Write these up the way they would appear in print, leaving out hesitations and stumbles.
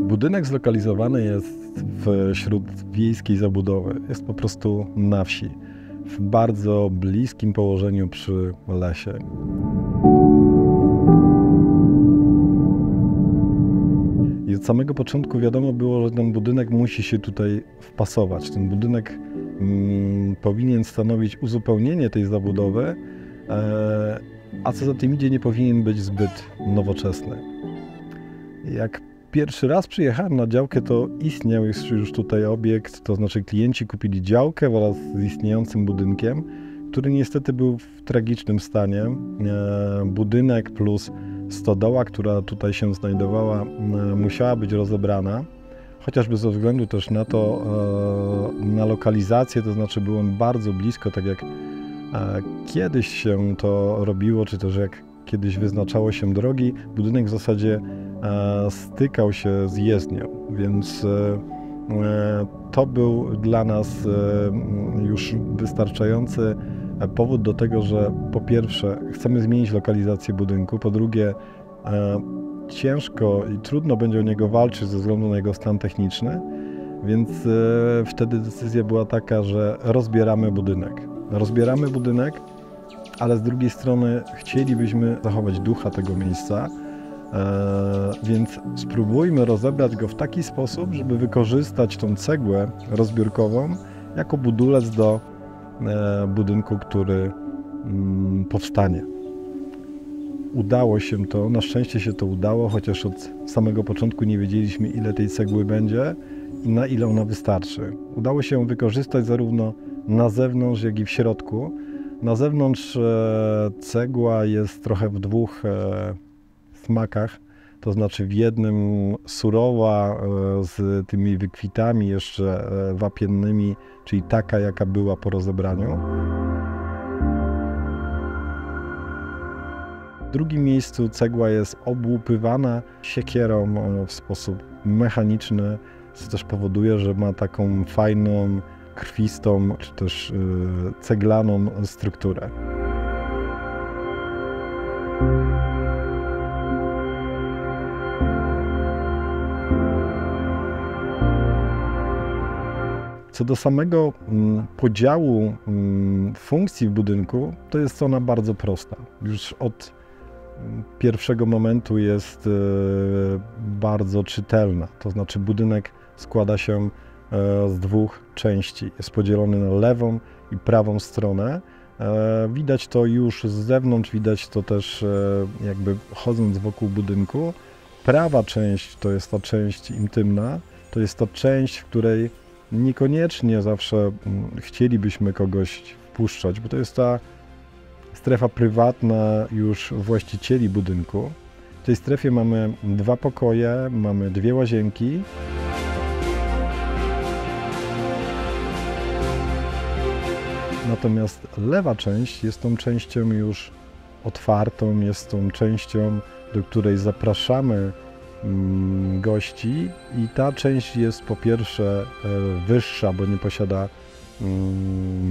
Budynek zlokalizowany jest wśród wiejskiej zabudowy. Jest po prostu na wsi, w bardzo bliskim położeniu przy lesie. I od samego początku wiadomo było, że ten budynek musi się tutaj wpasować. Ten budynek powinien stanowić uzupełnienie tej zabudowy, a co za tym idzie, nie powinien być zbyt nowoczesny. Jak pierwszy raz przyjechałem na działkę, to istniał już tutaj obiekt, to znaczy klienci kupili działkę wraz z istniejącym budynkiem, który niestety był w tragicznym stanie. Budynek plus stodoła, która tutaj się znajdowała, musiała być rozebrana, chociażby ze względu też na to, na lokalizację, to znaczy byłem bardzo blisko, tak jak kiedyś się to robiło, czy też jak kiedyś wyznaczało się drogi. Budynek w zasadzie stykał się z jezdnią, więc to był dla nas już wystarczający powód do tego, że po pierwsze chcemy zmienić lokalizację budynku, po drugie ciężko i trudno będzie o niego walczyć ze względu na jego stan techniczny, więc wtedy decyzja była taka, że rozbieramy budynek. Rozbieramy budynek, ale z drugiej strony chcielibyśmy zachować ducha tego miejsca, więc spróbujmy rozebrać go w taki sposób, żeby wykorzystać tą cegłę rozbiórkową jako budulec do budynku, który powstanie. Udało się to, na szczęście się to udało, chociaż od samego początku nie wiedzieliśmy, ile tej cegły będzie i na ile ona wystarczy. Udało się ją wykorzystać zarówno na zewnątrz, jak i w środku. Na zewnątrz cegła jest trochę w dwóch smakach, to znaczy w jednym surowa z tymi wykwitami jeszcze wapiennymi, czyli taka, jaka była po rozebraniu. W drugim miejscu cegła jest obłupywana siekierą w sposób mechaniczny, co też powoduje, że ma taką fajną, krwistą, czy też ceglaną strukturę. Co do samego podziału funkcji w budynku, to jest ona bardzo prosta. Już od pierwszego momentu jest bardzo czytelna. To znaczy budynek składa się z dwóch części. Jest podzielony na lewą i prawą stronę. Widać to już z zewnątrz, widać to też jakby chodząc wokół budynku. Prawa część to jest ta część intymna, to jest ta część, w której niekoniecznie zawsze chcielibyśmy kogoś wpuszczać, bo to jest ta strefa prywatna już właścicieli budynku. W tej strefie mamy 2 pokoje, mamy 2 łazienki. Natomiast lewa część jest tą częścią już otwartą, jest tą częścią, do której zapraszamy gości i ta część jest po pierwsze wyższa, bo nie posiada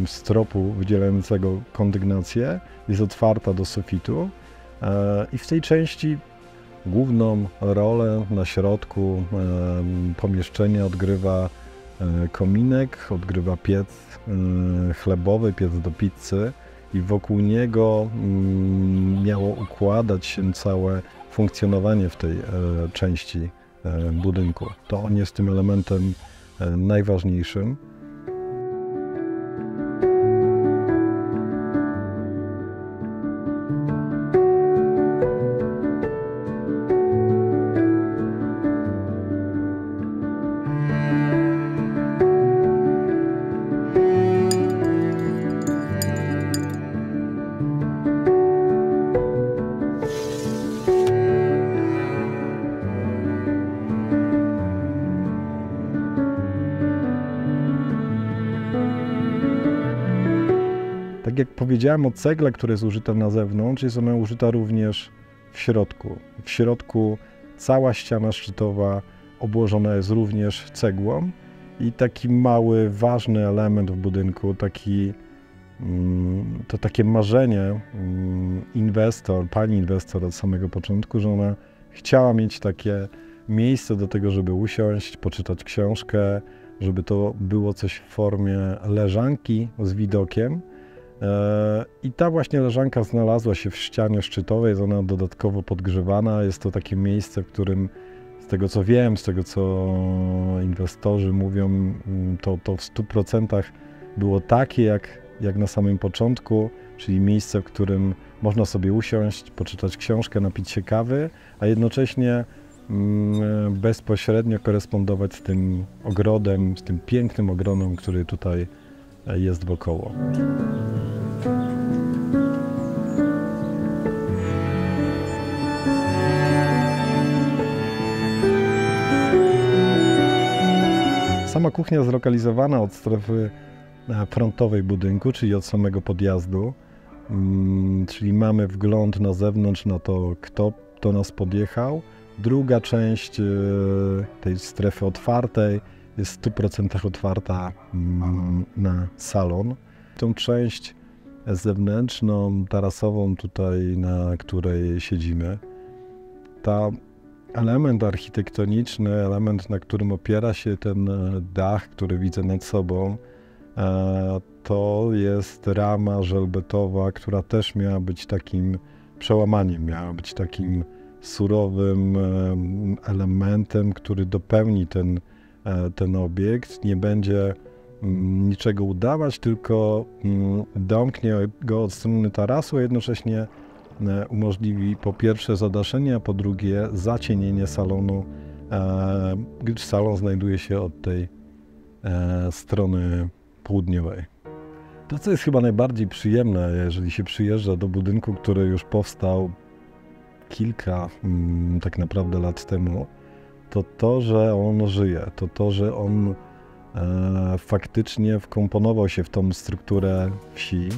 stropu wydzielającego kondygnację, jest otwarta do sufitu i w tej części główną rolę na środku pomieszczenia odgrywa kominek, odgrywa piec chlebowy, piec do pizzy i wokół niego miało układać się całe funkcjonowanie w tej części budynku. To on jest tym elementem najważniejszym. Tak jak powiedziałem o cegle, która jest użyta na zewnątrz, jest ona użyta również w środku. W środku cała ściana szczytowa obłożona jest również cegłą i taki mały, ważny element w budynku, taki to takie marzenie pani inwestor od samego początku, że ona chciała mieć takie miejsce do tego, żeby usiąść, poczytać książkę, żeby to było coś w formie leżanki z widokiem. I ta właśnie leżanka znalazła się w ścianie szczytowej, jest ona dodatkowo podgrzewana. Jest to takie miejsce, w którym, z tego co wiem, z tego co inwestorzy mówią, to w 100% było takie jak na samym początku, czyli miejsce, w którym można sobie usiąść, poczytać książkę, napić się kawy, a jednocześnie bezpośrednio korespondować z tym ogrodem, z tym pięknym ogrodem, który tutaj jest wokoło. Sama kuchnia zlokalizowana od strefy frontowej budynku, czyli od samego podjazdu, czyli mamy wgląd na zewnątrz, na to, kto do nas podjechał. Druga część tej strefy otwartej jest w 100% otwarta na salon. Tą część zewnętrzną, tarasową tutaj, na której siedzimy, element architektoniczny, element, na którym opiera się ten dach, który widzę nad sobą, to jest rama żelbetowa, która też miała być takim przełamaniem, miała być takim surowym elementem, który dopełni ten obiekt, nie będzie niczego udawać, tylko domknie go od strony tarasu, a jednocześnie umożliwi po pierwsze zadaszenie, a po drugie zacienienie salonu, gdyż salon znajduje się od tej strony południowej. To, co jest chyba najbardziej przyjemne, jeżeli się przyjeżdża do budynku, który już powstał kilka tak naprawdę lat temu, to to, że on żyje, to, że on faktycznie wkomponował się w tą strukturę wsi,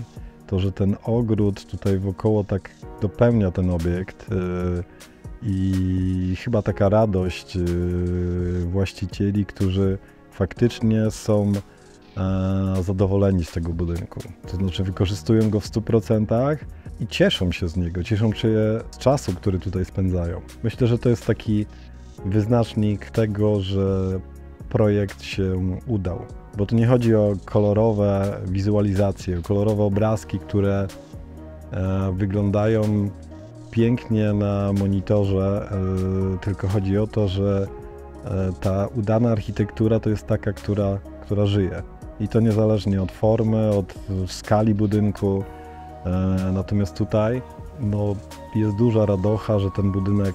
to, że ten ogród tutaj wokoło tak dopełnia ten obiekt i chyba taka radość właścicieli, którzy faktycznie są zadowoleni z tego budynku. To znaczy wykorzystują go w 100% i cieszą się z niego, cieszą się z czasu, który tutaj spędzają. Myślę, że to jest taki wyznacznik tego, że projekt się udał. Bo tu nie chodzi o kolorowe wizualizacje, o kolorowe obrazki, które wyglądają pięknie na monitorze, tylko chodzi o to, że ta udana architektura to jest taka, która żyje. I to niezależnie od formy, od skali budynku. Natomiast tutaj jest duża radocha, że ten budynek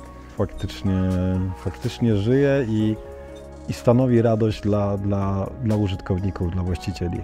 faktycznie żyje i stanowi radość dla użytkowników, dla właścicieli.